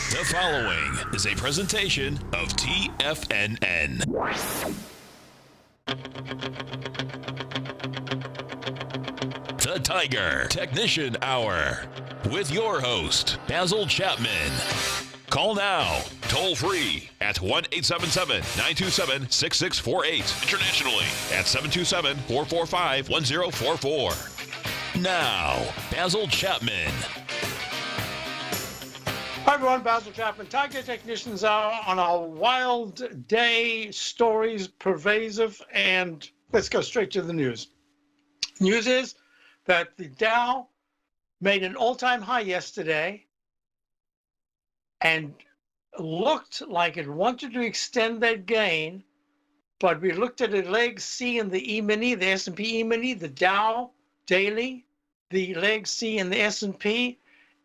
The following is a presentation of TFNN. The Tiger Technician Hour with your host, Basil Chapman. Call now, toll free at 1-877-927-6648. Internationally at 727-445-1044. Now, Basil Chapman. Hi everyone, Basil Chapman, Tiger Technicians Hour on a wild day, stories pervasive, and let's go straight to the news. News is that the Dow made an all-time high yesterday and looked like it wanted to extend that gain, but we looked at a leg C in the E-mini, the S&P E-mini, the Dow daily, the leg C in the S&P,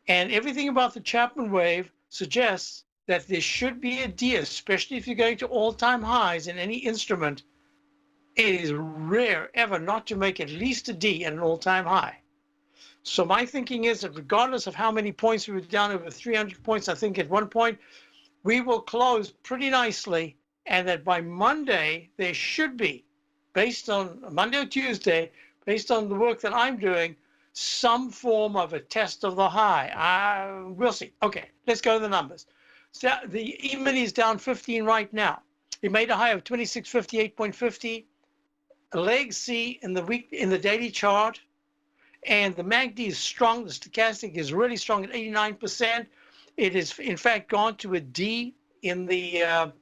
and everything about the Chapman wave suggests that there should be a D, especially if you're going to all-time highs in any instrument. It is rare ever not to make at least a D at an all-time high. So my thinking is that regardless of how many points we were down, over 300 points, I think at one point, we will close pretty nicely, and that by Monday, there should be, based on Monday or Tuesday, based on the work that I'm doing, some form of a test of the high. We'll see. Okay, let's go to the numbers. So the E-mini is down 15 right now. It made a high of 2658.50. Leg C in the week in the daily chart, and the MACD is strong. The stochastic is really strong at 89%. It is in fact gone to a D in the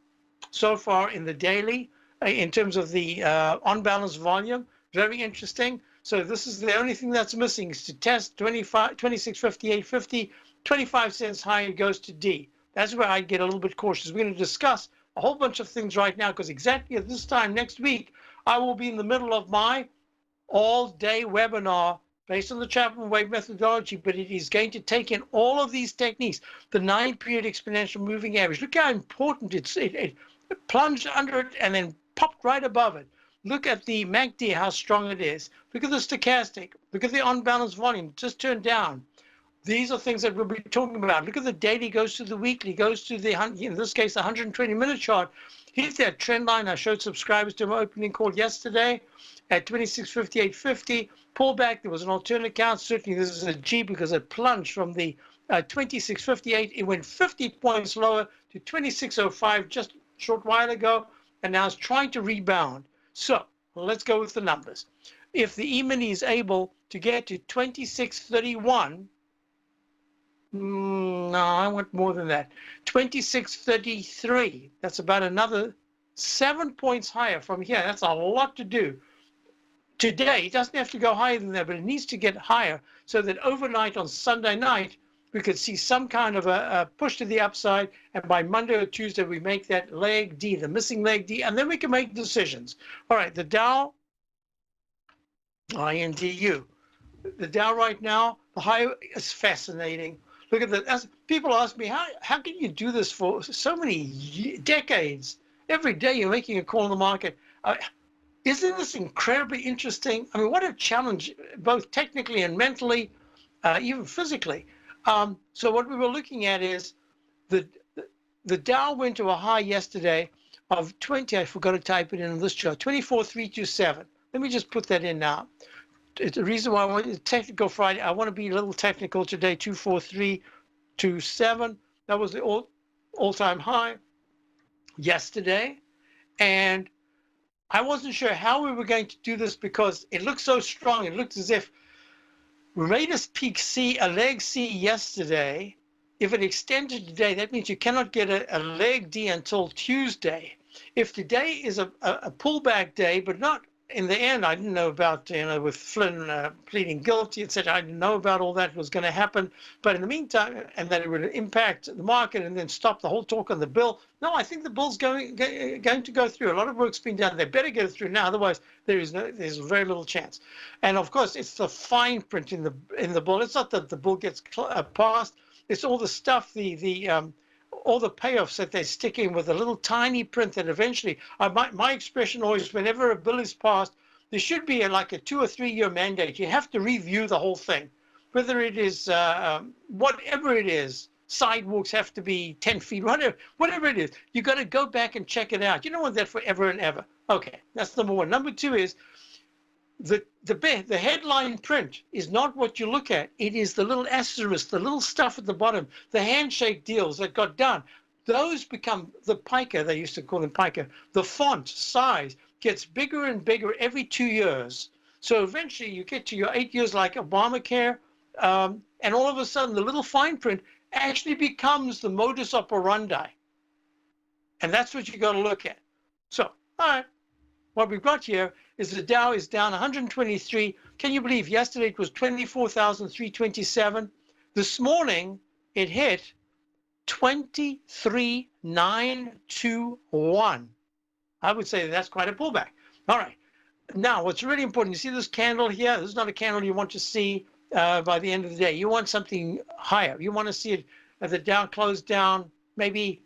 so far in the daily in terms of the on-balance volume. Very interesting. So this is the only thing that's missing is to test 2658.50, 25 cents higher, it goes to D. That's where I get a little bit cautious. We're going to discuss a whole bunch of things right now because exactly at this time next week, I will be in the middle of my all-day webinar based on the Chapman wave methodology, but it is going to take in all of these techniques. The 9-period exponential moving average. Look how important it plunged under it and then popped right above it. Look at the MACD, how strong it is. Look at the stochastic. Look at the on-balance volume, just turned down. These are things that we'll be talking about. Look at the daily, goes to the weekly, goes to the, in this case, the 120-minute chart. Here's that trend line. I showed subscribers to my opening call yesterday at 2658.50. Pullback, there was an alternate count. Certainly this is a G because it plunged from the 2658. It went 50 points lower to 2605 just a short while ago, and now it's trying to rebound. So let's go with the numbers. If the E-mini is able to get to 2631, no, I want more than that. 2633, that's about another 7 points higher from here. That's a lot to do. Today, it doesn't have to go higher than that, but it needs to get higher so that overnight on Sunday night, we could see some kind of a push to the upside, and by Monday or Tuesday, we make that leg D, the missing leg D, and then we can make decisions. All right, the Dow, INDU. The Dow right now, the high is fascinating. Look at that. People ask me, how can you do this for so many decades? Every day you're making a call in the market. Isn't this incredibly interesting? I mean, what a challenge, both technically and mentally, even physically. So what we were looking at is the Dow went to a high yesterday of 20. I forgot to type it in this chart, 24,327. Let me just put that in now. It's the reason why I want it technical Friday. I want to be a little technical today. 24327. That was the all-time high yesterday, and I wasn't sure how we were going to do this because it looked so strong. It looked as if we made a peak C, a leg C yesterday. If it extended today, that means you cannot get a leg D until Tuesday. If today is a pullback day, but not in the end, I didn't know about, with Flynn pleading guilty, etc. I didn't know about all that was going to happen. But in the meantime, and that it would impact the market and then stop the whole talk on the bill. No, I think the bill's going to go through. A lot of work's been done. They better get it through now. Otherwise, there's very little chance. And of course, it's the fine print in the bill. It's not that the bill gets passed. It's all the stuff, all the payoffs that they stick in with a little tiny print that eventually, my expression always, whenever a bill is passed, there should be like a 2 or 3 year mandate. You have to review the whole thing, whether it is whatever it is, sidewalks have to be 10 feet, whatever it is. You got to go back and check it out. You don't want that forever and ever. Okay, that's number one. Number two is the headline print is not what you look at. It is the little asterisk, the little stuff at the bottom, the handshake deals that got done. Those become the pica, they used to call them pica. The font size gets bigger and bigger every 2 years. So eventually you get to your 8 years like Obamacare, and all of a sudden the little fine print actually becomes the modus operandi. And that's what you got to look at. So, all right, what we've got here is the Dow is down 123. Can you believe yesterday it was 24,327? This morning it hit 23,921. I would say that's quite a pullback. All right. Now, what's really important, you see this candle here? This is not a candle you want to see by the end of the day. You want something higher. You want to see it at the Dow close down maybe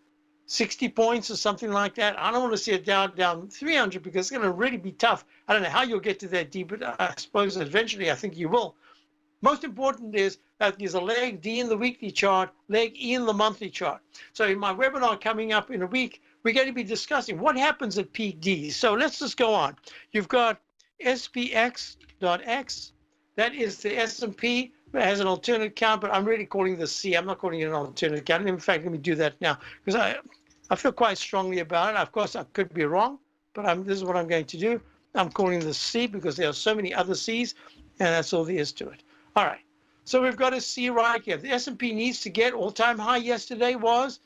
60 points or something like that. I don't want to see it down 300 because it's going to really be tough. I don't know how you'll get to that deep, but I suppose eventually I think you will. Most important is that there's a leg D in the weekly chart, leg E in the monthly chart. So in my webinar coming up in a week, we're going to be discussing what happens at peak D. So let's just go on. You've got SPX.X. That is the S&P. It has an alternate count, but I'm really calling this C. I'm not calling it an alternate count. In fact, let me do that now because I feel quite strongly about it. Of course, I could be wrong, but this is what I'm going to do. I'm calling this C because there are so many other C's, and that's all there is to it. All right. So we've got a C right here. The S&P needs to get all-time high yesterday was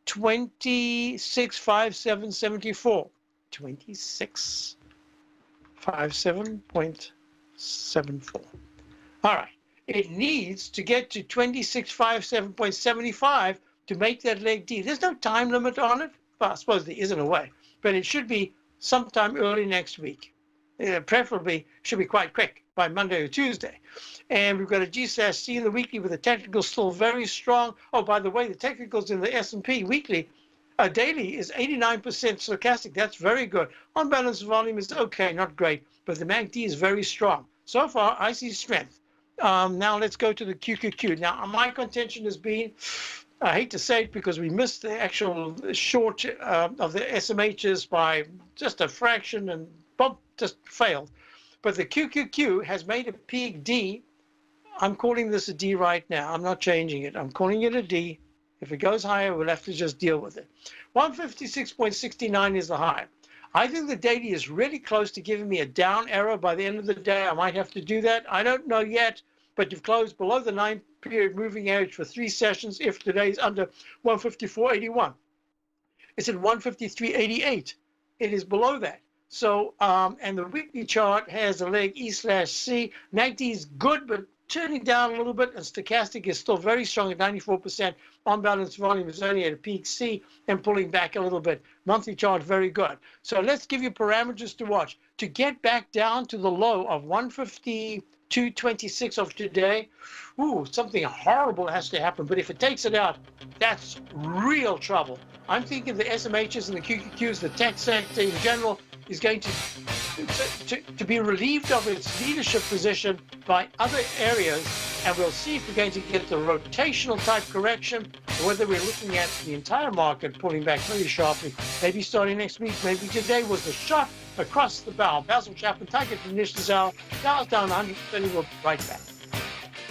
2657.74. 2657.74. All right. It needs to get to 2657.75 to make that leg D. There's no time limit on it. Well, I suppose there is in a way, but it should be sometime early next week. Preferably should be quite quick by Monday or Tuesday. And we've got a G/C in the weekly with the technical still very strong. Oh, by the way, the technicals in the S&P weekly, daily is 89% stochastic. That's very good. On-balance volume is okay, not great, but the MACD is very strong. So far, I see strength. Now let's go to the QQQ. Now, my contention has been, I hate to say it because we missed the actual short of the SMHs by just a fraction and just failed. But the QQQ has made a peak D. I'm calling this a D right now. I'm not changing it. I'm calling it a D. If it goes higher, we'll have to just deal with it. 156.69 is the high. I think the daily is really close to giving me a down arrow by the end of the day. I might have to do that. I don't know yet, but you've closed below the 9-period moving average for 3 sessions if today's under 154.81. It's at 153.88. It is below that. So, and the weekly chart has a leg E/C. MACD is good, but turning down a little bit, and stochastic is still very strong at 94%. On-balance volume is only at a peak C and pulling back a little bit. Monthly chart, very good. So let's give you parameters to watch. To get back down to the low of 152.26 of today, something horrible has to happen. But if it takes it out, that's real trouble. I'm thinking the SMHs and the QQQs, the tech sector in general, is going to be relieved of its leadership position by other areas, and we'll see if we're going to get the rotational type correction, or whether we're looking at the entire market pulling back very sharply, maybe starting next week, maybe today was the shot across the bow. Basil Chapman, Tiger from Nish's hour. Dow's down 130, we'll be right back.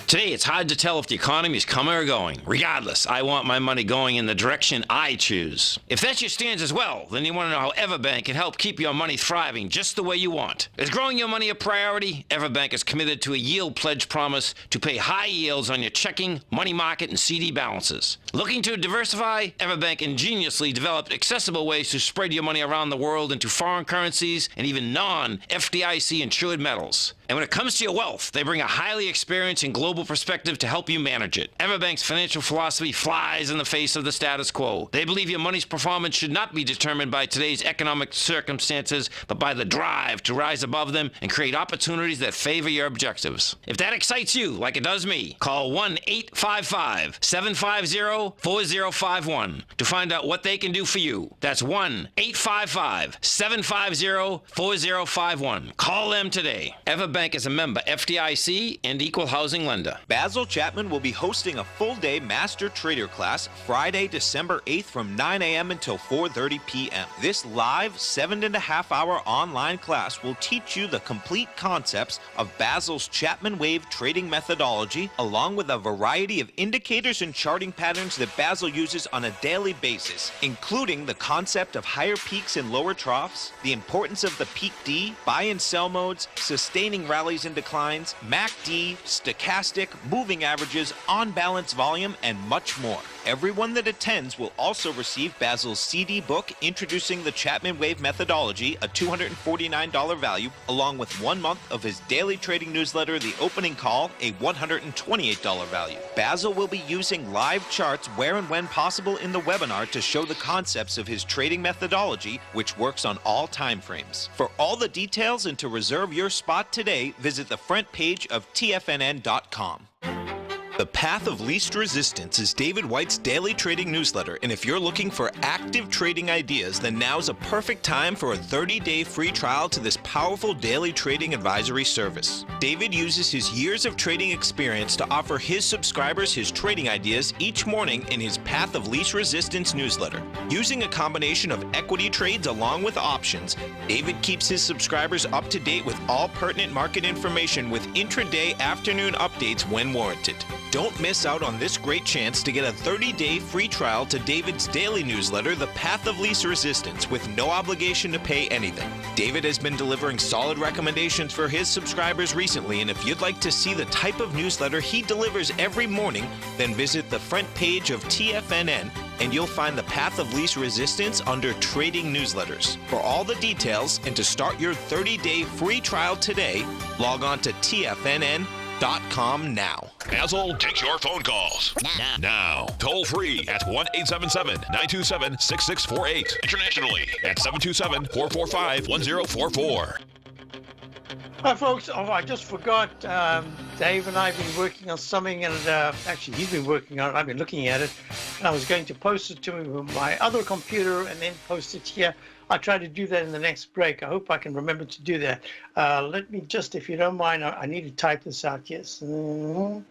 Today, it's hard to tell if the economy is coming or going. Regardless, I want my money going in the direction I choose. If that's your stance as well, then you want to know how Everbank can help keep your money thriving just the way you want. Is growing your money a priority? Everbank is committed to a yield pledge promise to pay high yields on your checking, money market, and CD balances. Looking to diversify? Everbank ingeniously developed accessible ways to spread your money around the world into foreign currencies and even non-FDIC insured metals. And when it comes to your wealth, they bring a highly experienced and global perspective to help you manage it. Everbank's financial philosophy flies in the face of the status quo. They believe your money's performance should not be determined by today's economic circumstances, but by the drive to rise above them and create opportunities that favor your objectives. If that excites you, like it does me, call 1-855-750-4051 to find out what they can do for you. That's 1-855-750-4051. Call them today. Everbank is a member FDIC and equal housing lender. agenda. Basil Chapman will be hosting a full-day Master Trader class Friday, December 8th from 9 a.m. until 4:30 p.m. This live 7.5-hour online class will teach you the complete concepts of Basil's Chapman Wave trading methodology, along with a variety of indicators and charting patterns that Basil uses on a daily basis, including the concept of higher peaks and lower troughs, the importance of the peak D, buy and sell modes, sustaining rallies and declines, MACD, stochastic, moving averages, on-balance volume, and much more. Everyone that attends will also receive Basil's CD book introducing the Chapman Wave methodology, a $249 value, along with 1 month of his daily trading newsletter, The Opening Call, a $128 value. Basil will be using live charts where and when possible in the webinar to show the concepts of his trading methodology, which works on all time frames. For all the details and to reserve your spot today, visit the front page of TFNN.com. The Path of Least Resistance is David White's daily trading newsletter, and if you're looking for active trading ideas, then now's a perfect time for a 30-day free trial to this powerful daily trading advisory service. David uses his years of trading experience to offer his subscribers his trading ideas each morning in his Path of Least Resistance newsletter. Using a combination of equity trades along with options, David keeps his subscribers up to date with all pertinent market information with intraday afternoon updates when warranted. Don't miss out on this great chance to get a 30-day free trial to David's daily newsletter, The Path of Least Resistance, with no obligation to pay anything. David has been delivering solid recommendations for his subscribers recently, and if you'd like to see the type of newsletter he delivers every morning, then visit the front page of TFNN and you'll find the Path of Least Resistance under Trading Newsletters. For all the details and to start your 30-day free trial today, log on to TFNN.com now. Basil takes your phone calls. Now. Toll free at 1-877-927-6648. Internationally at 727-445-1044. Hi, folks. Oh, I just forgot. Dave and I have been working on something, and actually, he's been working on it. I've been looking at it, and I was going to post it to my other computer and then post it here. I'll try to do that in the next break. I hope I can remember to do that. Let me just, if you don't mind, I need to type this out. Yes. And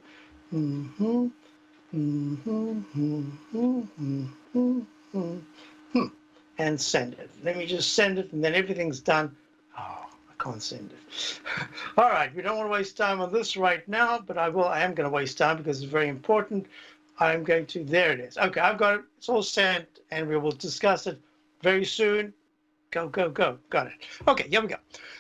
send it. Let me just send it, and then everything's done. Oh, I can't send it. All right, we don't want to waste time on this right now, but I am going to waste time because it's very important. I'm going to, there it is. Okay, I've got it. It's all sent, and we will discuss it very soon. Go. Got it. Okay, here we go.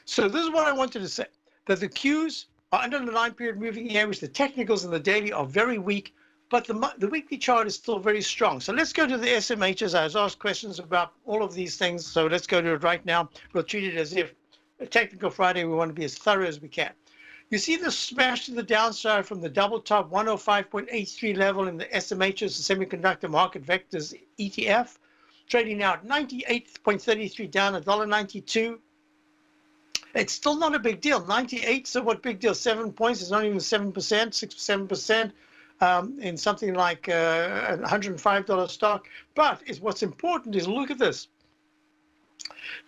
So this is what I wanted to say, that the Qs are under the 9-period moving average. The technicals and the daily are very weak, but the weekly chart is still very strong. So let's go to the SMHs. I was asked questions about all of these things, so let's go to it right now. We'll treat it as if a technical Friday. We want to be as thorough as we can. You see the smash to the downside from the double top 105.83 level in the SMHs, the Semiconductor Market Vectors ETF. Trading now at 98.33, down $1.92. It's still not a big deal. 98, so what big deal? 7 points. It's not even 7%, 6-7% in something like a $105 stock. But what's important is look at this.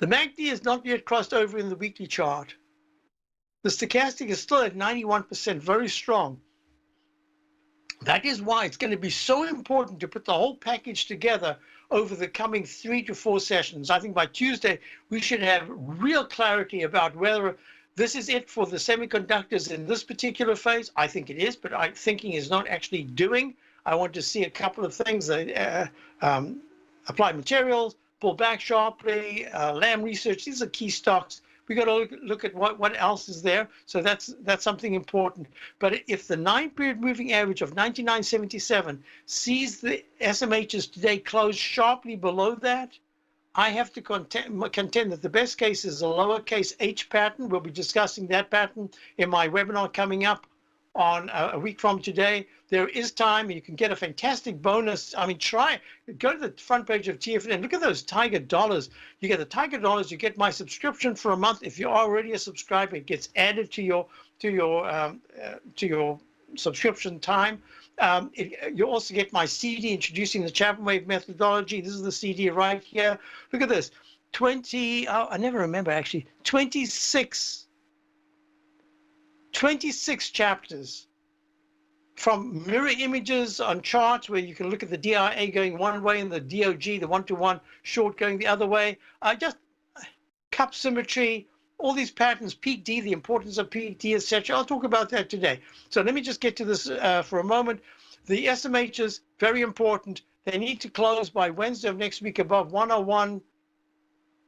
The MACD has not yet crossed over in the weekly chart. The stochastic is still at 91%, very strong. That is why it's going to be so important to put the whole package together over the coming 3 to 4 sessions. I think by Tuesday, we should have real clarity about whether this is it for the semiconductors in this particular phase. I think it is, but thinking is not actually doing. I want to see a couple of things. Applied Materials, pull back sharply, Lam Research. These are key stocks. We got to look at what else is there. So that's something important. But if the 9-period moving average of 99.77 sees the SMHs today close sharply below that, I have to contend that the best case is a lowercase h pattern. We'll be discussing that pattern in my webinar coming up on a week from today. There is time. You can get a fantastic bonus. I mean, go to the front page of TFNN. Look at those Tiger Dollars. You get the Tiger Dollars. You get my subscription for a month. If you're already a subscriber, it gets added to your subscription time. You also get my CD introducing the Chapman Wave methodology. This is the CD right here. Look at this. 26 chapters from mirror images on charts where you can look at the DIA going one way and the DOG, the one-to-one short going the other way, just cup symmetry, all these patterns, peak D, the importance of peak D, etc. I'll talk about that today. So let me just get to this for a moment. The SMHs, very important. They need to close by Wednesday of next week above 101.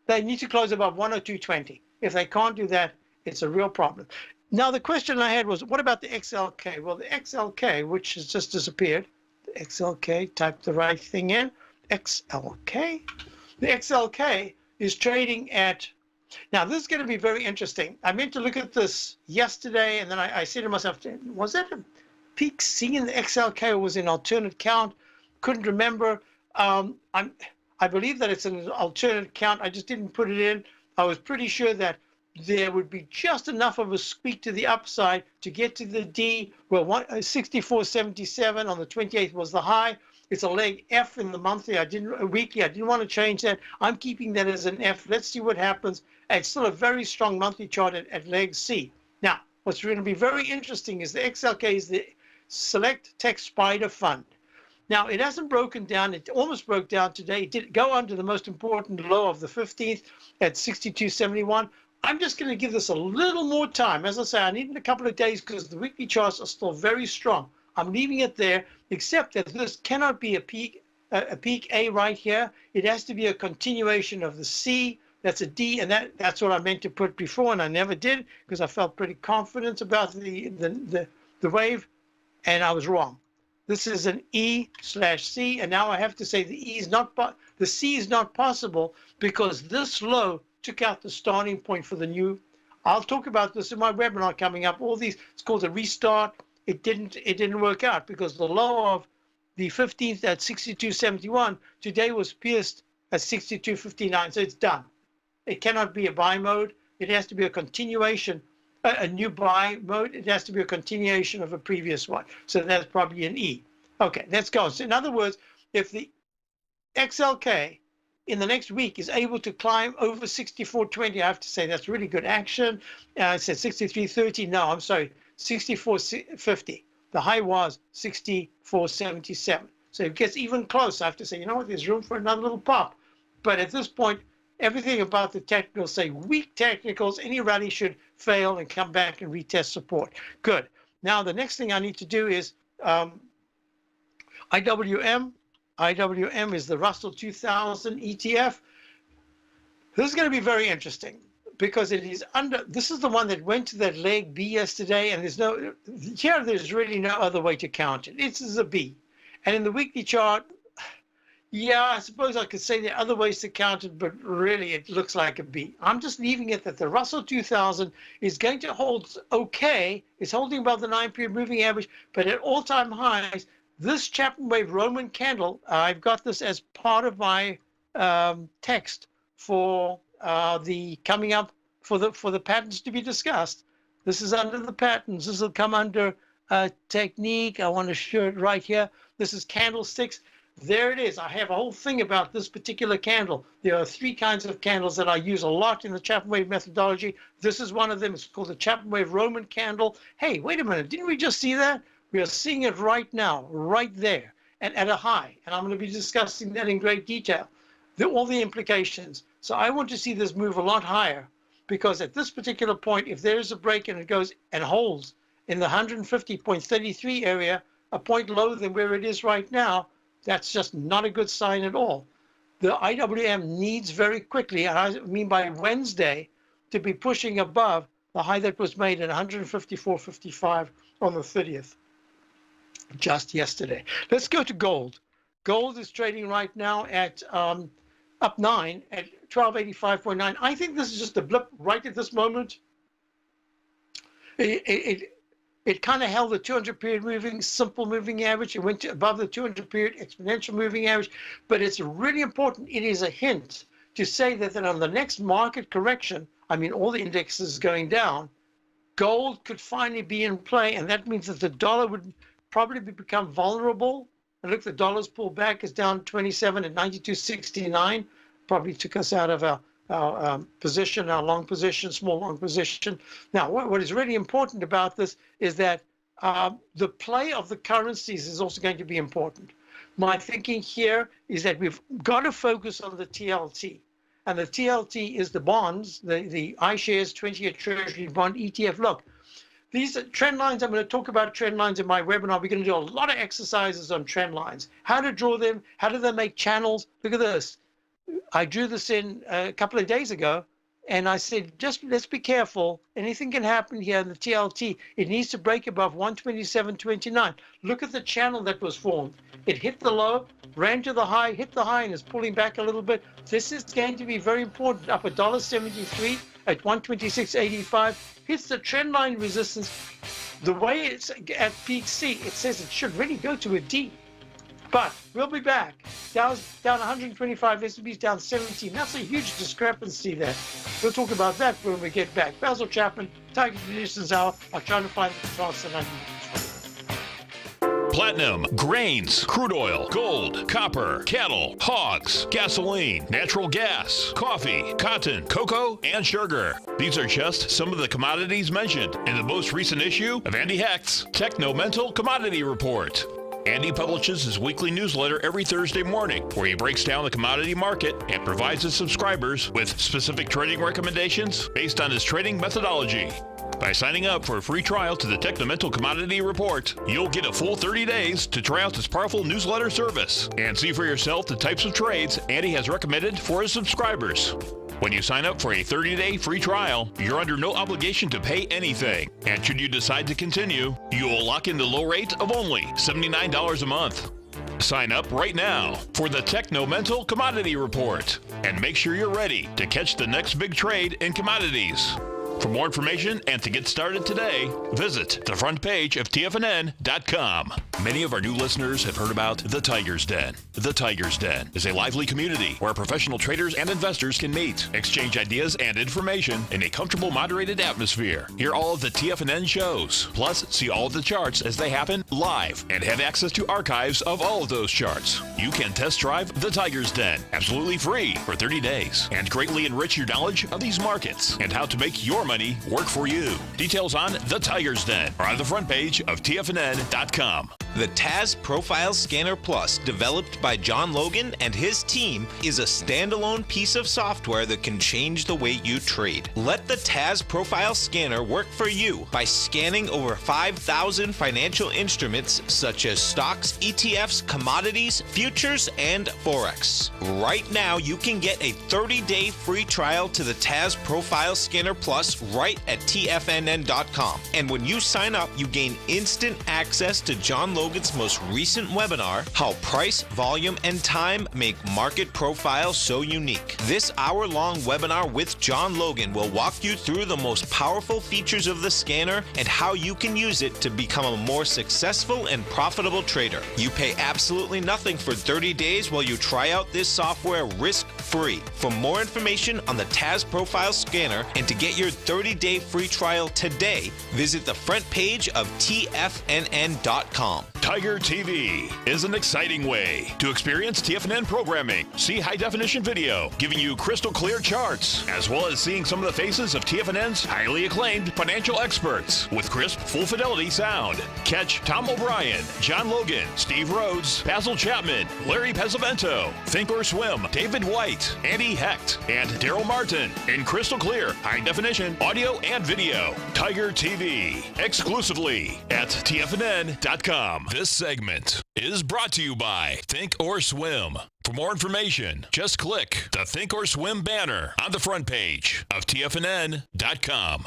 They need to close above 102.20. If they can't do that, it's a real problem. Now, the question I had was, what about the XLK? Well, the XLK, which has just disappeared, the XLK, type the right thing in, XLK. The XLK is trading at, now this is going to be very interesting. I meant to look at this yesterday, and then I said to myself, was that a peak C in the XLK or was it an alternate count? Couldn't remember. I believe that it's an alternate count. I just didn't put it in. I was pretty sure that there would be just enough of a squeak to the upside to get to the D. Well, 64.77 on the 28th was the high. It's a leg F in the monthly. Weekly. I didn't want to change that. I'm keeping that as an F. Let's see what happens. It's still a very strong monthly chart at leg C. Now, what's going to be very interesting is the XLK is the Select Tech Spider Fund. Now, it hasn't broken down. It almost broke down today. It did go under the most important low of the 15th at 62.71. I'm just going to give this a little more time. As I say, I need a couple of days because the weekly charts are still very strong. I'm leaving it there, except that this cannot be a peak A right here. It has to be a continuation of the C. That's a D, and that's what I meant to put before, and I never did because I felt pretty confident about the wave, and I was wrong. This is an E/C, and now I have to say the C is not possible because this low took out the starting point for the new. I'll talk about this in my webinar coming up. All these, it's called a restart. It didn't work out because the low of the 15th at 62.71 today was pierced at 62.59. So it's done. It cannot be a buy mode. It has to be a continuation, a new buy mode. It has to be a continuation of a previous one. So that's probably an E. Okay, let's go. So in other words, if the XLK in the next week is able to climb over 64.20, I have to say that's really good action. I said 63.30. No, I'm sorry, 64.50. The high was 64.77. So it gets even closer. I have to say, you know what, there's room for another little pop. But at this point, everything about the technicals say weak technicals. Any rally should fail and come back and retest support. Good. Now, the next thing I need to do is IWM. IWM is the Russell 2000 ETF. This is going to be very interesting because it is this is the one that went to that leg B yesterday, and there's really no other way to count it. It's a B. And in the weekly chart, yeah, I suppose I could say there are other ways to count it, but really it looks like a B. I'm just leaving it that the Russell 2000 is going to hold okay. It's holding above the 9-period moving average, but at all-time highs, this Chapman wave Roman candle, I've got this as part of my text for the coming up for the patterns to be discussed. This is under the patterns. This will come under technique. I want to show it right here. This is candlesticks. There it is. I have a whole thing about this particular candle. There are 3 kinds of candles that I use a lot in the Chapman wave methodology. This is one of them. It's called the Chapman wave Roman candle. Hey, wait a minute. Didn't we just see that? We are seeing it right now, right there, and at a high. And I'm going to be discussing that in great detail, all the implications. So I want to see this move a lot higher because at this particular point, if there is a break and it goes and holds in the 150.33 area, a point lower than where it is right now, that's just not a good sign at all. The IWM needs very quickly, and I mean by Wednesday, to be pushing above the high that was made at 154.55 on the 30th. Just yesterday. Let's go to gold. Gold is trading right now at up 9 at 1285.9. I think this is just a blip right at this moment. It kind of held the 200-period simple moving average. It went above the 200-period exponential moving average. But it's really important. It is a hint to say that on the next market correction, I mean, all the indexes going down, gold could finally be in play. And that means that the dollar would probably become vulnerable. And look, the dollar's pulled back. It's down 27 at 92.69. Probably took us out of our position, our long position, small long position. Now, what is really important about this is that the play of the currencies is also going to be important. My thinking here is that we've got to focus on the TLT. And the TLT is the bonds, the iShares 20-year Treasury bond ETF. Look, these are trend lines. I'm going to talk about trend lines in my webinar. We're going to do a lot of exercises on trend lines. How to draw them, how do they make channels. Look at this. I drew this in a couple of days ago, and I said, just let's be careful. Anything can happen here in the TLT. It needs to break above 127.29. Look at the channel that was formed. It hit the low, ran to the high, hit the high, and is pulling back a little bit. This is going to be very important. Up $1.73 at 126.85. Hits the trend line resistance. The way it's at peak C, it says it should really go to a D. But we'll be back. Dow's down 125, S&P's down 17. That's a huge discrepancy there. We'll talk about that when we get back. Basil Chapman, Tiger Conditions Hour. I'll try to find the charts that I need. Platinum, grains, crude oil, gold, copper, cattle, hogs, gasoline, natural gas, coffee, cotton, cocoa, and sugar. These are just some of the commodities mentioned in the most recent issue of Andy Hecht's Techno-Mental Commodity Report. Andy publishes his weekly newsletter every Thursday morning, where he breaks down the commodity market and provides his subscribers with specific trading recommendations based on his trading methodology. By signing up for a free trial to the Techno-Mental Commodity Report, you'll get a full 30 days to try out this powerful newsletter service and see for yourself the types of trades Andy has recommended for his subscribers. When you sign up for a 30-day free trial, you're under no obligation to pay anything. And should you decide to continue, you will lock in the low rate of only $79 a month. Sign up right now for the Techno-Mental Commodity Report and make sure you're ready to catch the next big trade in commodities. For more information and to get started today, visit the front page of TFNN.com. Many of our new listeners have heard about The Tiger's Den. The Tiger's Den is a lively community where professional traders and investors can meet, exchange ideas and information in a comfortable, moderated atmosphere. Hear all of the TFNN shows, plus see all of the charts as they happen live and have access to archives of all of those charts. You can test drive The Tiger's Den absolutely free for 30 days and greatly enrich your knowledge of these markets and how to make your money work for you. Details on The Tiger's Den are on the front page of TFNN.com. The TAS Profile Scanner Plus, developed by John Logan and his team, is a standalone piece of software that can change the way you trade. Let the TAS Profile Scanner work for you by scanning over 5,000 financial instruments such as stocks, ETFs, commodities, futures, and Forex. Right now, you can get a 30-day free trial to the TAS Profile Scanner Plus right at TFNN.com. And when you sign up, you gain instant access to John Logan's most recent webinar, How Price, Volume, and Time Make Market Profiles So Unique. This hour-long webinar with John Logan will walk you through the most powerful features of the scanner and how you can use it to become a more successful and profitable trader. You pay absolutely nothing for 30 days while you try out this software risk-free. For more information on the TAS Profile Scanner and to get your 30-day free trial today, visit the front page of TFNN.com. Tiger TV is an exciting way to experience TFNN programming. See high-definition video, giving you crystal clear charts, as well as seeing some of the faces of TFNN's highly acclaimed financial experts with crisp, full-fidelity sound. Catch Tom O'Brien, John Logan, Steve Rhodes, Basil Chapman, Larry Pesavento, Think or Swim, David White, Andy Hecht, and Daryl Martin in crystal clear, high-definition audio and video. Tiger TV, exclusively at TFNN.com. This segment is brought to you by Think or Swim. For more information, just click the Think or Swim banner on the front page of TFNN.com.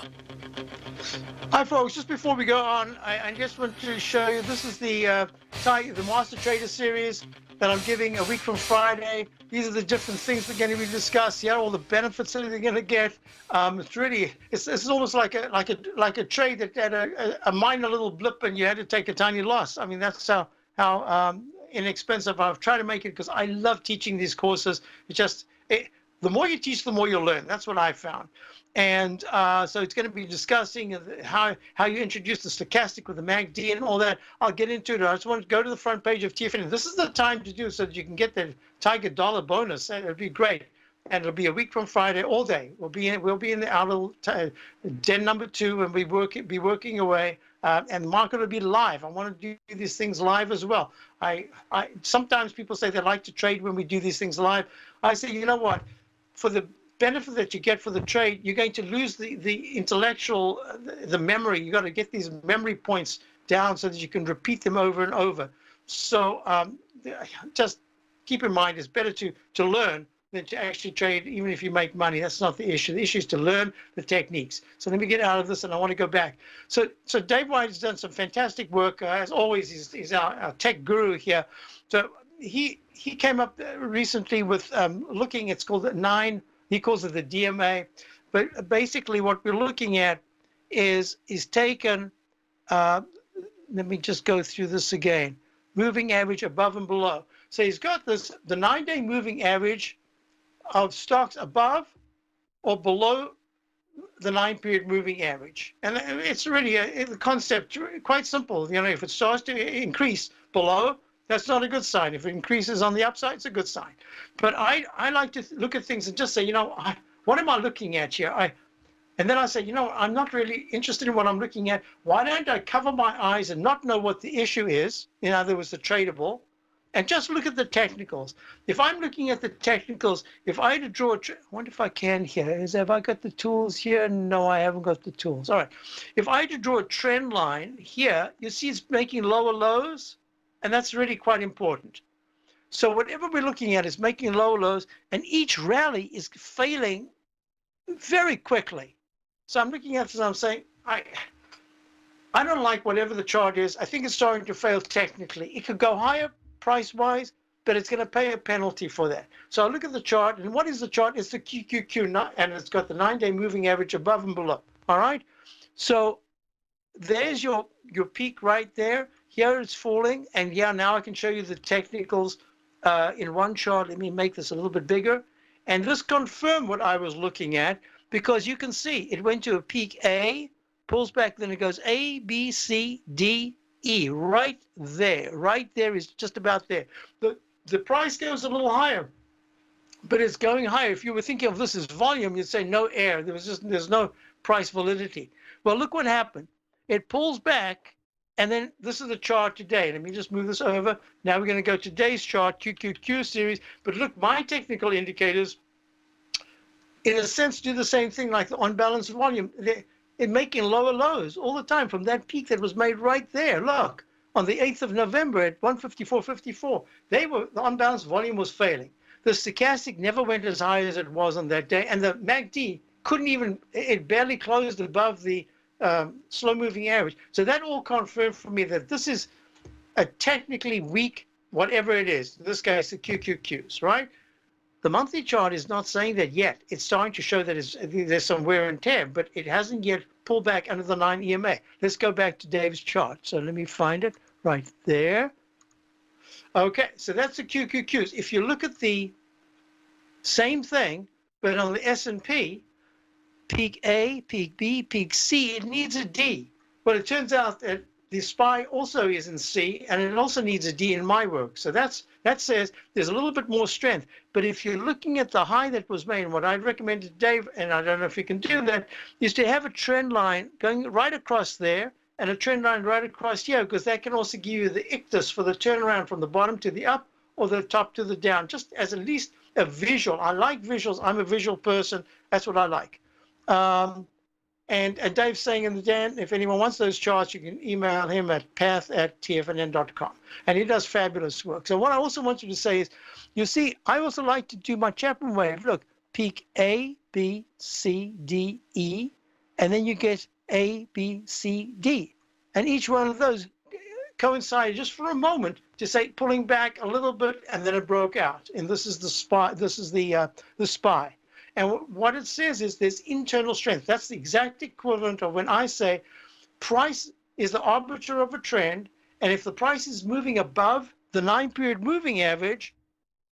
Hi, folks. Just before we go on, I just want to show you, this is the Master Trader Series that I'm giving a week from Friday. These are the different things we're going to be discussing. Yeah, all the benefits that they're going to get. It's almost like a trade that had a minor little blip and you had to take a tiny loss. I mean, that's how inexpensive I've tried to make it, because I love teaching these courses. The more you teach, the more you'll learn. That's what I found. And so it's going to be discussing how you introduce the stochastic with the MACD and all that. I'll get into it. I just want to go to the front page of TFNN. This is the time to do so that you can get the Tiger dollar bonus. It'll be great. And it'll be a week from Friday all day. We'll be in our little den number 2, and be working away. and the market will be live. I want to do these things live as well. I sometimes people say they like to trade when we do these things live. I say, you know what? For the benefit that you get for the trade, you're going to lose the intellectual, the memory. You got to get these memory points down so that you can repeat them over and over. So just keep in mind, it's better to learn than to actually trade, even if you make money. That's not the issue. The issue is to learn the techniques. So let me get out of this, and I want to go back. So Dave White has done some fantastic work. As always, he's our tech guru here. So he came up recently with looking, it's called the 9, he calls it the DMA. But basically what we're looking at is taken, let me just go through this again, moving average above and below. So he's got this, the 9-day moving average of stocks above or below the 9-period moving average. And it's really the concept quite simple. You know, if it starts to increase below, that's not a good sign. If it increases on the upside, it's a good sign. But I like to look at things and just say, you know, what am I looking at here? And then I say, you know, I'm not really interested in what I'm looking at. Why don't I cover my eyes and not know what the issue is? In other words, the tradable, and just look at the technicals. If I'm looking at the technicals, if I had to draw I wonder if I can here. Have I got the tools here? No, I haven't got the tools. All right. If I had to draw a trend line here, you see it's making lower lows, and that's really quite important. So whatever we're looking at is making lower lows, and each rally is failing very quickly. So I'm looking at this and I'm saying, I don't like whatever the chart is. I think it's starting to fail technically. It could go higher price-wise, but it's going to pay a penalty for that. So I look at the chart, and what is the chart? It's the QQQ, and it's got the 9-day moving average above and below. All right? So there's your peak right there. Here it's falling, and yeah, now I can show you the technicals in one chart. Let me make this a little bit bigger. And this confirmed what I was looking at, because you can see it went to a peak A, pulls back, then it goes A, B, C, D, E, right there is just about there. The price goes a little higher, but it's going higher. If you were thinking of this as volume, you'd say no air. There's no price validity. Well, look what happened. It pulls back, and then this is the chart today. Let me just move this over. Now we're going to go to today's chart, QQQ series. But look, my technical indicators, in a sense, do the same thing like the unbalanced volume. They're making lower lows all the time from that peak that was made right there. Look, on the 8th of November at 154.54, the unbalanced volume was failing. The stochastic never went as high as it was on that day, and the MACD couldn't even, it barely closed above the slow moving average. So that all confirmed for me that this is a technically weak, whatever it is. In this case, the QQQs, right? The monthly chart is not saying that yet. It's starting to show that there's some wear and tear, but it hasn't yet pulled back under the 9 EMA. Let's go back to Dave's chart. So let me find it right there. Okay, so that's the QQQs. If you look at the same thing, but on the S&P, peak A, peak B, peak C, it needs a D. Well, it turns out that the SPY also is in C, and it also needs a D in my work. So that says there's a little bit more strength. But if you're looking at the high that was made, and what I'd recommend to Dave, and I don't know if you can do that, is to have a trend line going right across there and a trend line right across here, because that can also give you the ictus for the turnaround from the bottom to the up or the top to the down, just as at least a visual. I like visuals. I'm a visual person. That's what I like. And Dave's saying in the Dan, if anyone wants those charts, you can email him at path@tfnn.com. And he does fabulous work. So what I also want you to say is, you see, I also like to do my Chapman wave. Look, peak A, B, C, D, E, and then you get A, B, C, D. And each one of those coincided just for a moment to say pulling back a little bit, and then it broke out. And this is the SPY. This is the SPY. And what it says is there's internal strength. That's the exact equivalent of when I say price is the arbiter of a trend. And if the price is moving above the 9-period moving average,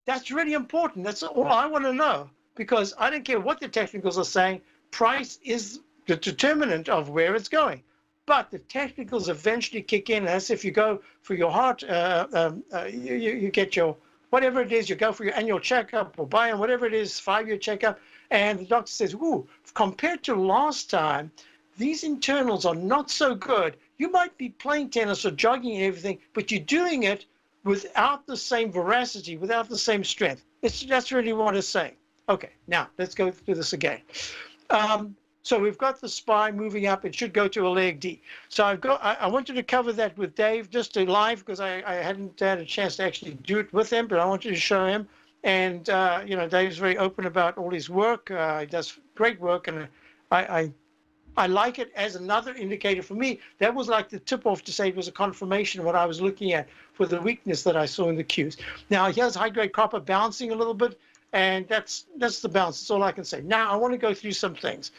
that's really important. That's all I want to know, because I don't care what the technicals are saying. Price is the determinant of where it's going. But the technicals eventually kick in. As if you go for your heart, you get your, whatever it is, you go for your annual checkup or buy, whatever it is, 5-year checkup. And the doctor says, ooh, compared to last time, these internals are not so good. You might be playing tennis or jogging and everything, but you're doing it without the same veracity, without the same strength. That's really what it's saying. Okay, now let's go through this again. So we've got the SPY moving up. It should go to a leg D. So I wanted to cover that with Dave just to live because I hadn't had a chance to actually do it with him, but I wanted to show him. And, Dave's very open about all his work. He does great work, and I like it as another indicator for me. That was like the tip-off to say it was a confirmation of what I was looking at for the weakness that I saw in the Qs. Now, here's high-grade copper bouncing a little bit, and that's the bounce. That's all I can say. Now, I want to go through some things.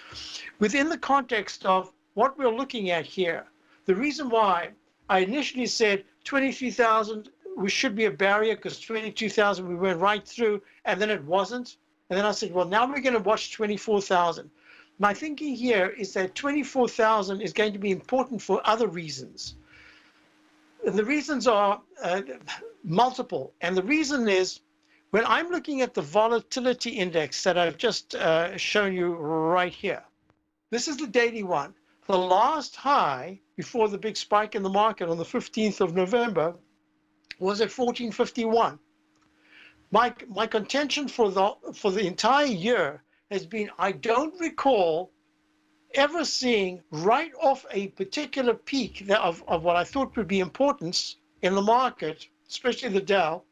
Within the context of what we're looking at here, the reason why I initially said 23,000 should be a barrier because 22,000 we went right through, and then it wasn't. And then I said, well, now we're going to watch 24,000. My thinking here is that 24,000 is going to be important for other reasons. And the reasons are multiple. And the reason is, when I'm looking at the volatility index that I've just shown you right here, this is the daily one. The last high before the big spike in the market on the 15th of November was at 1451. My contention for the entire year has been, I don't recall ever seeing right off a particular peak of what I thought would be importance in the market, especially the Dow,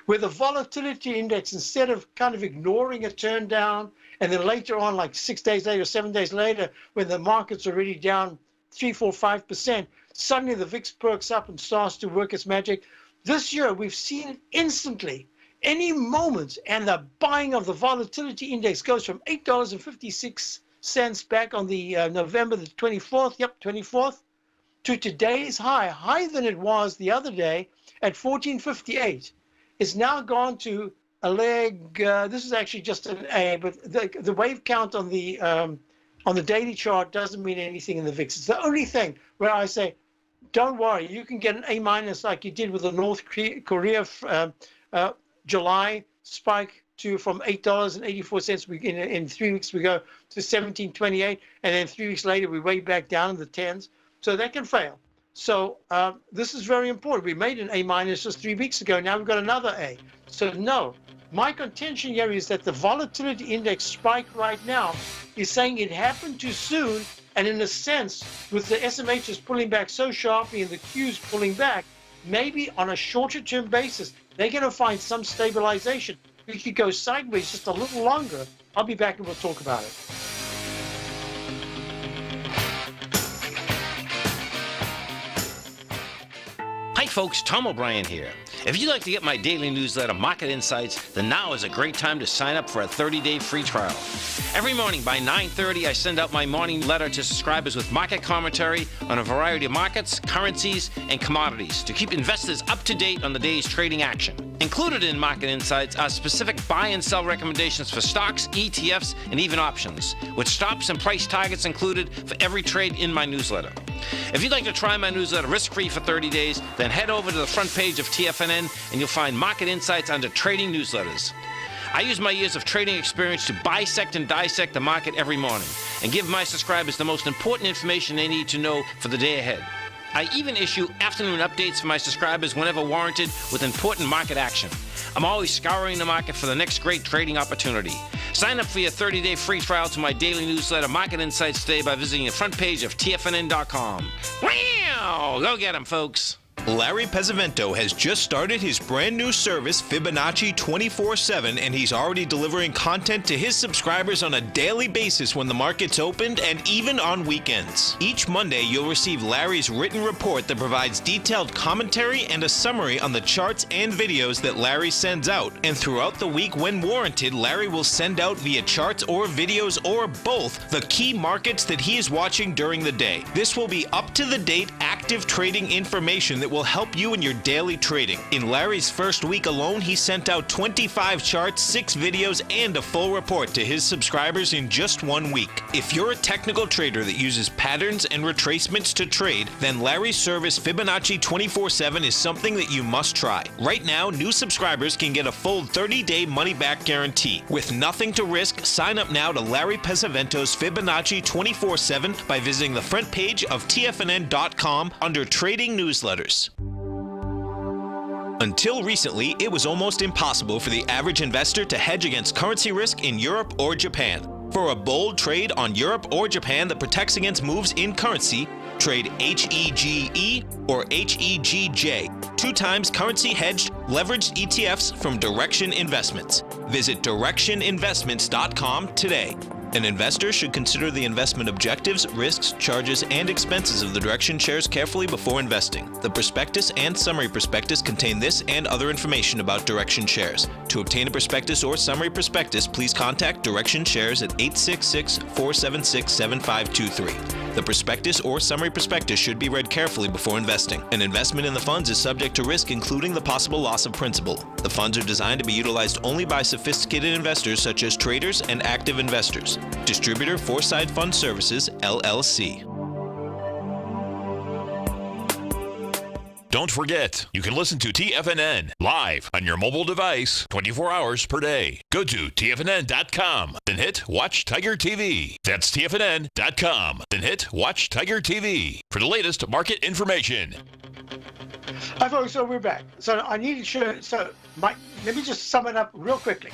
where the volatility index, instead of kind of ignoring a turn down, and then later on, like 6 days later, 7 days later, when the market's already down 3, 4, 5%, suddenly the VIX perks up and starts to work its magic. This year, we've seen it instantly. Any moment, and the buying of the volatility index goes from $8.56 back on the November the 24th, to today's high, higher than it was the other day at 1458. It's now gone to a leg. This is actually just an A, but the wave count on the daily chart doesn't mean anything in the VIX. It's the only thing where I say, don't worry, you can get an A minus like you did with the North Korea July spike from $8.84. In 3 weeks we go to 17.28, and then 3 weeks later we way back down in the tens. So that can fail. So this is very important. We made an A minus just 3 weeks ago. Now we've got another A. So no, my contention here is that the volatility index spike right now is saying it happened too soon. And in a sense, with the SMHs pulling back so sharply and the Qs pulling back, maybe on a shorter term basis, they're going to find some stabilization. We could go sideways just a little longer. I'll be back and we'll talk about it. Hi folks, Tom O'Brien here. If you'd like to get my daily newsletter, Market Insights, then now is a great time to sign up for a 30-day free trial. Every morning by 9:30, I send out my morning letter to subscribers with market commentary on a variety of markets, currencies, and commodities to keep investors up to date on the day's trading action. Included in Market Insights are specific buy and sell recommendations for stocks, ETFs, and even options, with stops and price targets included for every trade in my newsletter. If you'd like to try my newsletter risk-free for 30 days, then head over to the front page of TFNN and you'll find Market Insights under Trading Newsletters. I use my years of trading experience to bisect and dissect the market every morning and give my subscribers the most important information they need to know for the day ahead. I even issue afternoon updates for my subscribers whenever warranted with important market action. I'm always scouring the market for the next great trading opportunity. Sign up for your 30-day free trial to my daily newsletter, Market Insights, today by visiting the front page of TFNN.com. Wow! Go get 'em, folks. Larry Pesavento has just started his brand new service, Fibonacci 24/7, and he's already delivering content to his subscribers on a daily basis when the market's opened and even on weekends. Each Monday, you'll receive Larry's written report that provides detailed commentary and a summary on the charts and videos that Larry sends out. And throughout the week, when warranted, Larry will send out via charts or videos or both the key markets that he is watching during the day. This will be up-to-the-date, active trading information that will will help you in your daily trading. In Larry's first week alone, he sent out 25 charts, 6 videos, and a full report to his subscribers in just 1 week. If you're a technical trader that uses patterns and retracements to trade, then Larry's service Fibonacci 24/7 is something that you must try. Right now, new subscribers can get a full 30-day money-back guarantee. With nothing to risk, sign up now to Larry Pesavento's Fibonacci 24/7 by visiting the front page of TFNN.com under Trading Newsletters. Until recently, it was almost impossible for the average investor to hedge against currency risk in Europe or Japan. For a bold trade on Europe or Japan that protects against moves in currency, trade HEGE or HEGJ, 2 times currency hedged leveraged ETFs from Direction Investments. Visit directioninvestments.com today. An investor should consider the investment objectives, risks, charges, and expenses of the Direction shares carefully before investing. The prospectus and summary prospectus contain this and other information about Direction shares. To obtain a prospectus or summary prospectus, please contact Direction Shares at 866-476-7523. The prospectus or summary prospectus should be read carefully before investing. An investment in the funds is subject to risk, including the possible loss of principal. The funds are designed to be utilized only by sophisticated investors such as traders and active investors. Distributor Foreside Fund Services, LLC. Don't forget, you can listen to TFNN live on your mobile device 24 hours per day. Go to TFNN.com, then hit Watch Tiger TV. That's TFNN.com, then hit Watch Tiger TV for the latest market information. Hi, folks. So we're back. So I need to show. Let me just sum it up real quickly.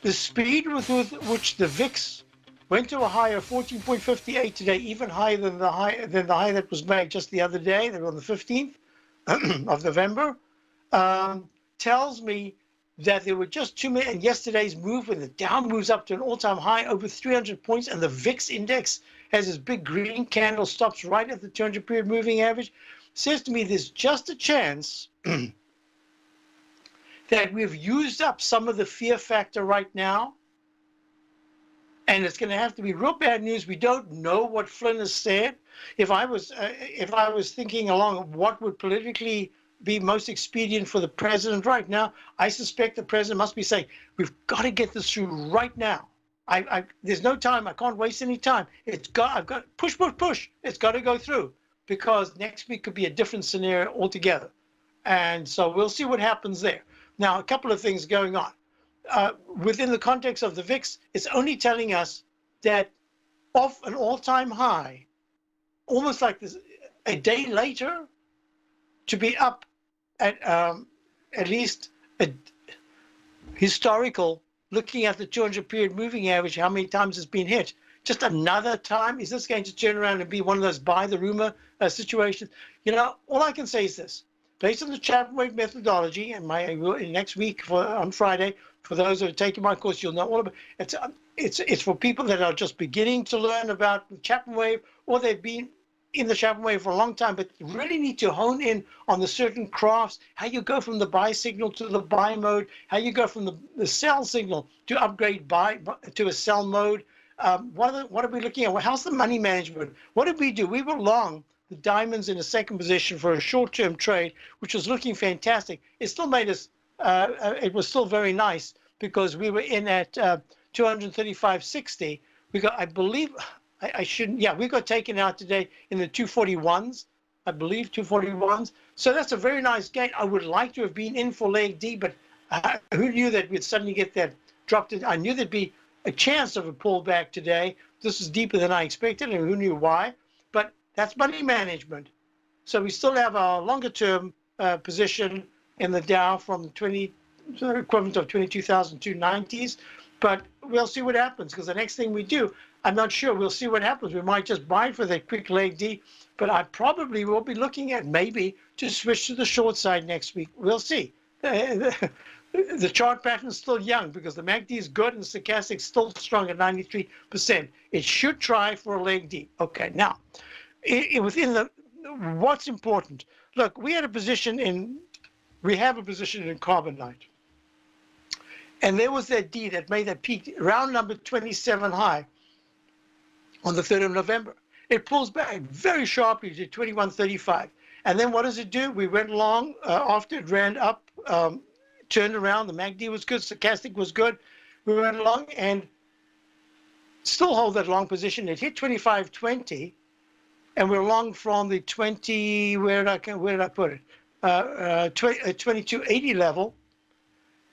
The speed with which the VIX went to a high of 14.58 today, even higher than the high that was made just the other day, on the 15th of November, tells me that there were just too many. And yesterday's move, when the Dow moves up to an all-time high over 300 points, and the VIX index has this big green candle, stops right at the 200-period moving average, says to me there's just a chance that we've used up some of the fear factor right now, and it's going to have to be real bad news. We don't know what Flynn has said. If I was thinking along what would politically be most expedient for the president right now, I suspect the president must be saying, we've got to get this through right now. There's no time. I can't waste any time. I've got push. It's got to go through, because next week could be a different scenario altogether. And so we'll see what happens there. Now, a couple of things going on. Within the context of the VIX, it's only telling us that off an all-time high, almost like this, a day later, to be up at least a historical, looking at the 200-period moving average, how many times it's been hit. Just another time? Is this going to turn around and be one of those buy the rumor situations? You know, all I can say is this. Based on the Chapman wave methodology, and next week on Friday, for those who are taking my course, you'll know all about it. It's for people that are just beginning to learn about the Chapman wave, or they've been in the Chapman wave for a long time, but really need to hone in on the certain crafts, how you go from the buy signal to the buy mode, how you go from the sell signal to upgrade buy to a sell mode. What are we looking at? How's the money management? What did we do? We were long the diamonds in a second position for a short-term trade, which was looking fantastic. It still made us, it was still very nice, because we were in at 235.60. We got, I believe, we got taken out today in the 241s, I believe, 241s. So that's a very nice gain. I would like to have been in for leg D, but who knew that we'd suddenly get that dropped in? I knew there'd be a chance of a pullback today. This is deeper than I expected, and who knew why? But that's money management. So we still have our longer-term position in the Dow from the equivalent of 22,290s. But we'll see what happens, because the next thing we do, I'm not sure. We'll see what happens. We might just buy for that quick leg D, but I probably will be looking at maybe to switch to the short side next week. We'll see. The chart pattern is still young, because the MACD is good and stochastic is still strong at 93%. It should try for a leg D. Okay, now, within what's important? Look, we have a position in carbonite. And there was that D that made that peak, round number 27 high, on the 3rd of November. It pulls back very sharply to 21.35. And then what does it do? We went long after it ran up, turned around. The MACD was good. Stochastic was good. We went along and still hold that long position. It hit 25.20, and we're long from the 20. Where did I put it? 22.80 level,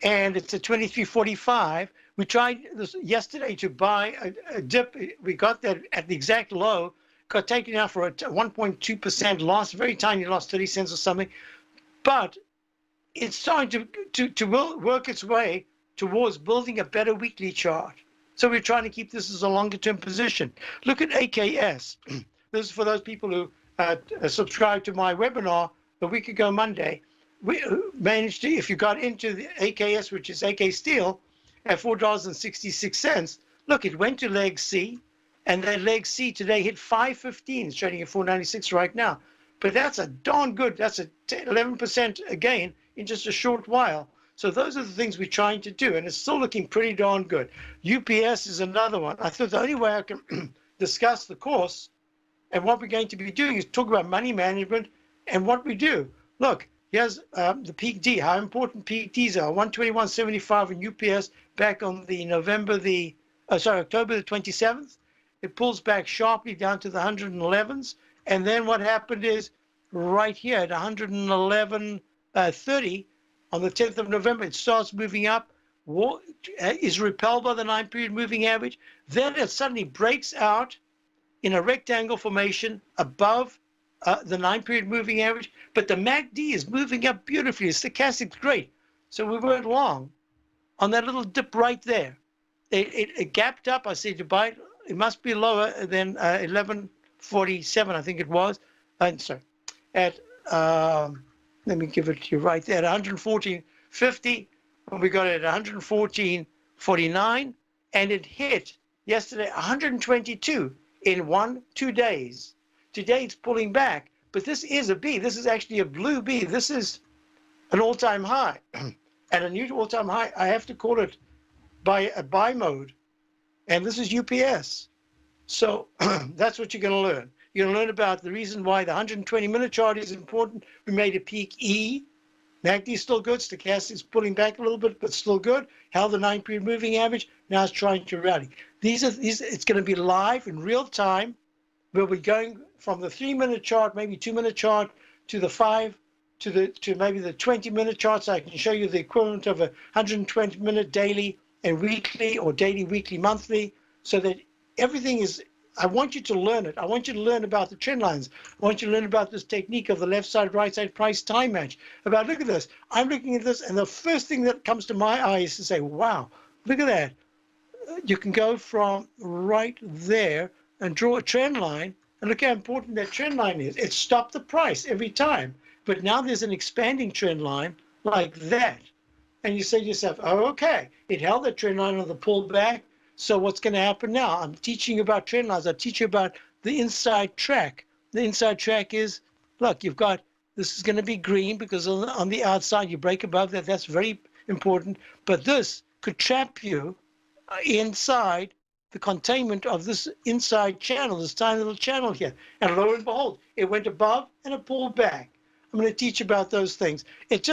and it's at 23.45. We tried this yesterday to buy a dip. We got that at the exact low. Got taken out for a 1.2% loss, very tiny loss, 30 cents or something. But it's starting to work its way towards building a better weekly chart. So we're trying to keep this as a longer-term position. Look at AKS. This is for those people who subscribed to my webinar a week ago Monday. We managed to, if you got into the AKS, which is AK Steel, at $4.66, look, it went to leg C. And that leg C today hit 515. It's trading at 496 right now. But that's a darn good. That's a 11% gain in just a short while. So those are the things we're trying to do. And it's still looking pretty darn good. UPS is another one. I thought the only way I can discuss the course and what we're going to be doing is talk about money management and what we do. Look, here's the peak D, how important peak Ds are. 121.75 in UPS back on the October the 27th. It pulls back sharply down to the 111s. And then what happened is right here at 111.30 on the 10th of November, it starts moving up, is repelled by the 9-period moving average. Then it suddenly breaks out in a rectangle formation above the 9-period moving average. But the MACD is moving up beautifully. The stochastic's great. So we weren't long on that little dip right there. It gapped up. I said to buy it. It must be lower than 1147, I think it was. Sorry, at let me give it to you right there, at 114.50. When we got it at 114.49, and it hit yesterday 122 in 2 days. Today it's pulling back, but this is a B. This is actually a blue B. This is an all-time high, and a new all-time high. I have to call it by a buy mode. And this is UPS. So that's what you're going to learn. You're going to learn about the reason why the 120-minute chart is important. We made a peak E. MACD is still good. Stochastic is pulling back a little bit, but still good. Held the 9-period moving average. Now it's trying to rally. It's going to be live in real time. We'll be going from the 3-minute chart, maybe 2-minute chart, to the 5, to maybe the 20-minute chart. So I can show you the equivalent of a 120-minute daily and weekly, or daily, weekly, monthly, so that everything is, I want you to learn it. I want you to learn about the trend lines. I want you to learn about this technique of the left side, right side price time match. About, look at this. I'm looking at this, and the first thing that comes to my eye is to say, wow, look at that. You can go from right there and draw a trend line, and look how important that trend line is. It stopped the price every time, but now there's an expanding trend line like that. And you say to yourself, oh, okay, it held that trend line on the pullback. So what's going to happen now? I'm teaching you about trend lines. I teach you about the inside track. The inside track is, look, you've got, this is going to be green because on the outside, you break above that. That's very important. But this could trap you inside the containment of this inside channel, this tiny little channel here. And lo and behold, it went above and it pulled back. I'm going to teach about those things. It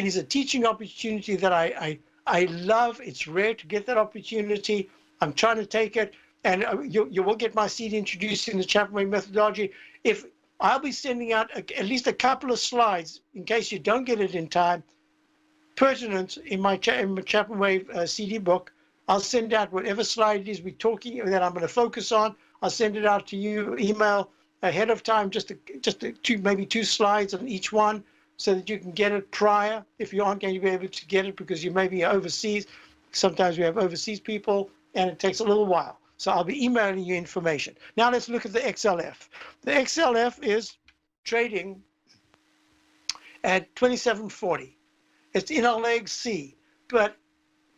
is a teaching opportunity that I love. It's rare to get that opportunity. I'm trying to take it, and you will get my CD introduced in the Chapman Way methodology. If I'll be sending out at least a couple of slides in case you don't get it in time, pertinent in my Chapman Way CD book. I'll send out whatever slide it is we're talking that I'm going to focus on. I'll send it out to you, email ahead of time, maybe 2 slides on each one, so that you can get it prior if you aren't going to be able to get it because you may be overseas. Sometimes we have overseas people, and it takes a little while. So I'll be emailing you information. Now let's look at the XLF. The XLF is trading at 27.40. It's in a leg C. But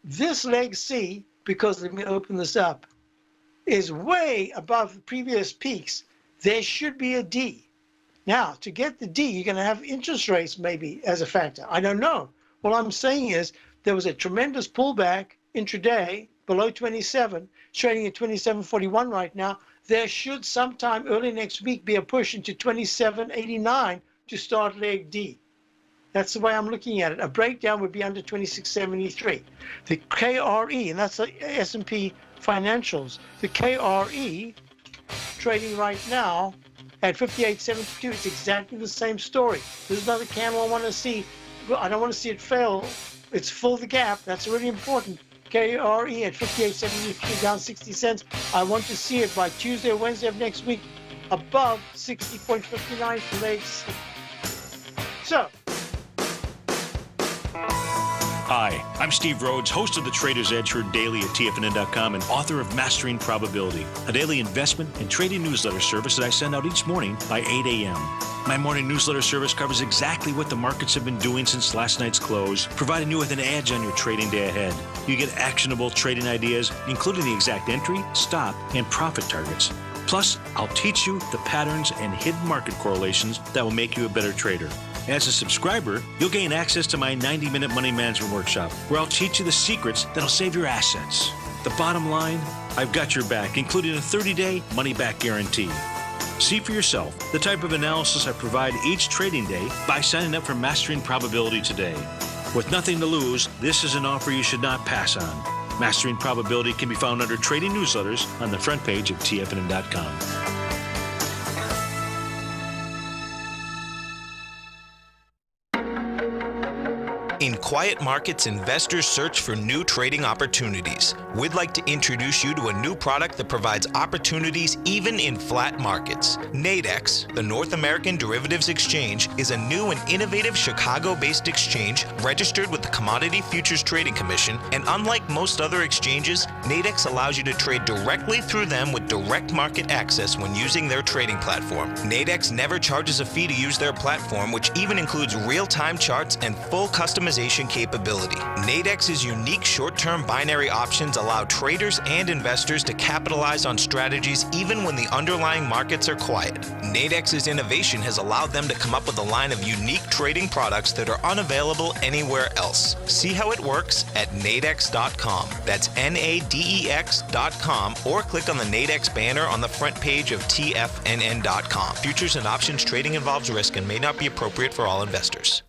this leg C, because let me open this up, is way above the previous peaks. There should be a D. Now, to get the D, you're going to have interest rates maybe as a factor. I don't know. What I'm saying is there was a tremendous pullback intraday below 27, trading at 27.41 right now. There should sometime early next week be a push into 27.89 to start leg D. That's the way I'm looking at it. A breakdown would be under 26.73. The KRE, and that's the S&P financials. The KRE trading right now at 58.72. It's exactly the same story. There's another candle I want to see. I don't want to see it fail. It's full the gap. That's really important. KRE at 58.73, down 60 cents. I want to see it by Tuesday or Wednesday of next week above 60.59 for legs. So. Hi, I'm Steve Rhodes, host of the Trader's Edge, heard daily at TFNN.com and author of Mastering Probability, a daily investment and trading newsletter service that I send out each morning by 8 a.m. My morning newsletter service covers exactly what the markets have been doing since last night's close, providing you with an edge on your trading day ahead. You get actionable trading ideas, including the exact entry, stop, and profit targets. Plus, I'll teach you the patterns and hidden market correlations that will make you a better trader. As a subscriber, you'll gain access to my 90-minute money management workshop, where I'll teach you the secrets that'll save your assets. The bottom line, I've got your back, including a 30-day money-back guarantee. See for yourself the type of analysis I provide each trading day by signing up for Mastering Probability today. With nothing to lose, this is an offer you should not pass on. Mastering Probability can be found under Trading Newsletters on the front page of TFNN.com. In quiet markets, investors search for new trading opportunities. We'd like to introduce you to a new product that provides opportunities even in flat markets. Nadex, the North American Derivatives Exchange, is a new and innovative Chicago-based exchange registered with the Commodity Futures Trading Commission, and unlike most other exchanges, Nadex allows you to trade directly through them with direct market access when using their trading platform. Nadex never charges a fee to use their platform, which even includes real-time charts and full customization capability. Nadex's unique short-term binary options allow traders and investors to capitalize on strategies even when the underlying markets are quiet. Nadex's innovation has allowed them to come up with a line of unique trading products that are unavailable anywhere else. See how it works at nadex.com. That's NADEX.com, or click on the Nadex banner on the front page of TFNN.com. Futures and options trading involves risk and may not be appropriate for all investors.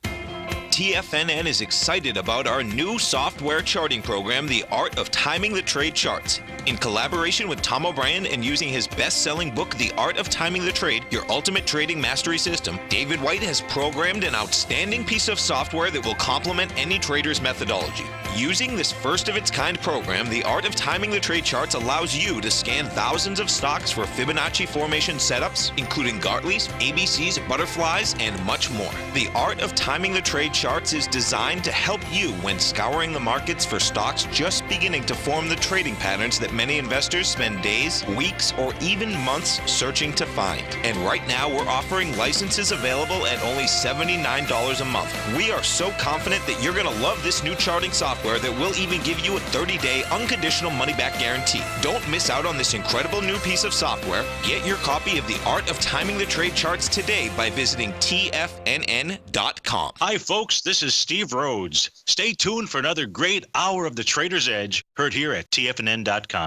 TFNN is excited about our new software charting program, The Art of Timing the Trade Charts. In collaboration with Tom O'Brien and using his best-selling book, The Art of Timing the Trade, Your Ultimate Trading Mastery System, David White has programmed an outstanding piece of software that will complement any trader's methodology. Using this first-of-its-kind program, The Art of Timing the Trade Charts allows you to scan thousands of stocks for Fibonacci formation setups, including Gartley's, ABC's, butterflies, and much more. The Art of Timing the Trade Charts is designed to help you when scouring the markets for stocks just beginning to form the trading patterns that many investors spend days, weeks, or even months searching to find. And right now, we're offering licenses available at only $79 a month. We are so confident that you're going to love this new charting software that will even give you a 30-day unconditional money-back guarantee. Don't miss out on this incredible new piece of software. Get your copy of The Art of Timing the Trade Charts today by visiting TFNN.com. Hi, folks. This is Steve Rhodes. Stay tuned for another great hour of the Trader's Edge, heard here at TFNN.com. I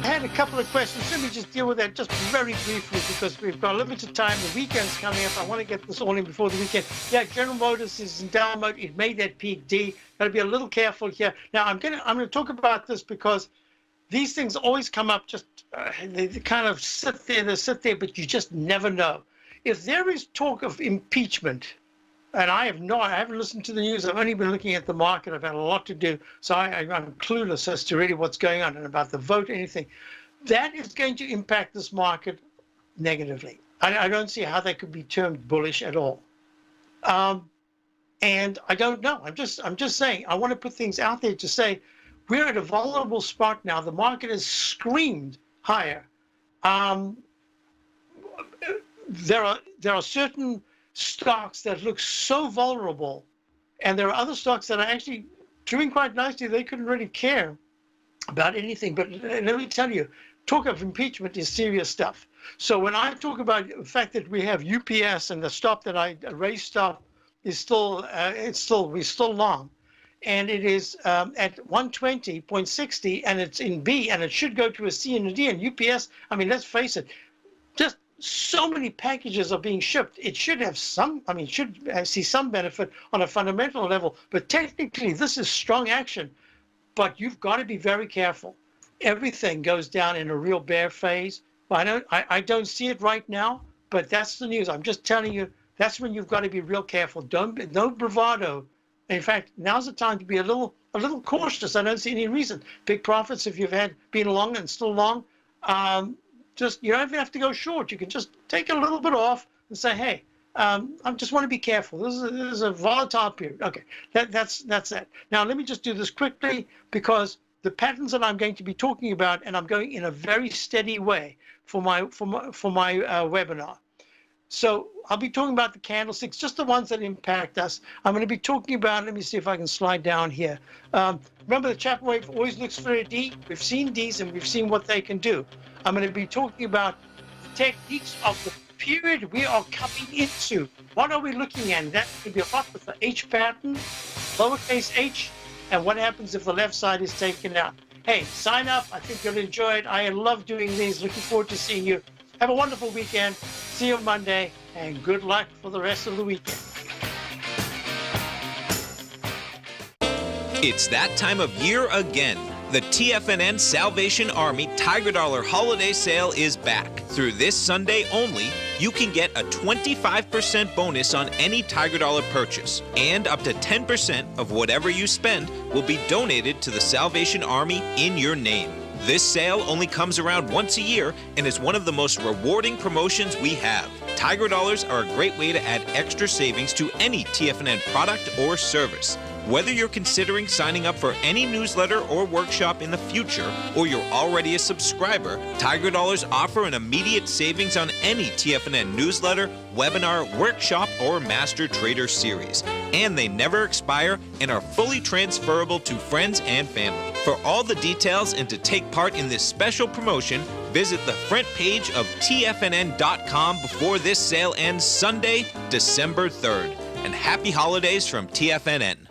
had a couple of questions. Let me just deal with that just very briefly because we've got limited time. The weekend's coming up. I want to get this all in before the weekend. Yeah, General Motors is in down mode. It made that peak D. Got to be a little careful here. Now, I'm gonna talk about this because these things always come up. Just they kind of sit there, but you just never know. If there is talk of impeachment, and I haven't listened to the news. I've only been looking at the market. I've had a lot to do. So I'm clueless as to really what's going on and about the vote, anything. That is going to impact this market negatively. I don't see how that could be termed bullish at all. And I don't know. I'm just saying, I want to put things out there to say, we're at a vulnerable spot now. The market has screamed higher. There are certain stocks that look so vulnerable, and there are other stocks that are actually doing quite nicely. They couldn't really care about anything. But let me tell you, talk of impeachment is serious stuff. So when I talk about the fact that we have UPS and the stop that I raised stop is still we're still long, and it is at 120.60, and it's in B, and it should go to a C and a D. And UPS, I mean, let's face it, just so many packages are being shipped. It should have some, I mean, should see some benefit on a fundamental level, but technically this is strong action. But you've got to be very careful. Everything goes down in a real bear phase. I don't see it right now, but that's the news. I'm just telling you, that's when you've got to be real careful. No bravado. In fact, now's the time to be a little cautious. I don't see any reason. Big profits if you've been long and still long. Just you don't even have to go short. You can just take a little bit off and say, hey, I just want to be careful. This is a volatile period. Okay, that's that. Now let me just do this quickly because the patterns that I'm going to be talking about, and I'm going in a very steady way for my webinar. So I'll be talking about the candlesticks, just the ones that impact us. I'm going to be talking about, let me see if I can slide down here. Remember the Chapman wave always looks for a D. We've seen Ds and we've seen what they can do. I'm going to be talking about techniques of the period we are coming into. What are we looking at? That could be a lot with the H pattern, lowercase h, and what happens if the left side is taken out. Hey, sign up. I think you'll enjoy it. I love doing these. Looking forward to seeing you. Have a wonderful weekend. See you Monday, and good luck for the rest of the weekend. It's that time of year again. The TFNN Salvation Army Tiger Dollar Holiday Sale is back. Through this Sunday only, you can get a 25% bonus on any Tiger Dollar purchase, and up to 10% of whatever you spend will be donated to the Salvation Army in your name. This sale only comes around once a year and is one of the most rewarding promotions we have. Tiger Dollars are a great way to add extra savings to any TFNN product or service. Whether you're considering signing up for any newsletter or workshop in the future, or you're already a subscriber, Tiger Dollars offer an immediate savings on any TFNN newsletter, webinar, workshop, or Master Trader series. And they never expire and are fully transferable to friends and family. For all the details and to take part in this special promotion, visit the front page of TFNN.com before this sale ends Sunday, December 3rd. And happy holidays from TFNN.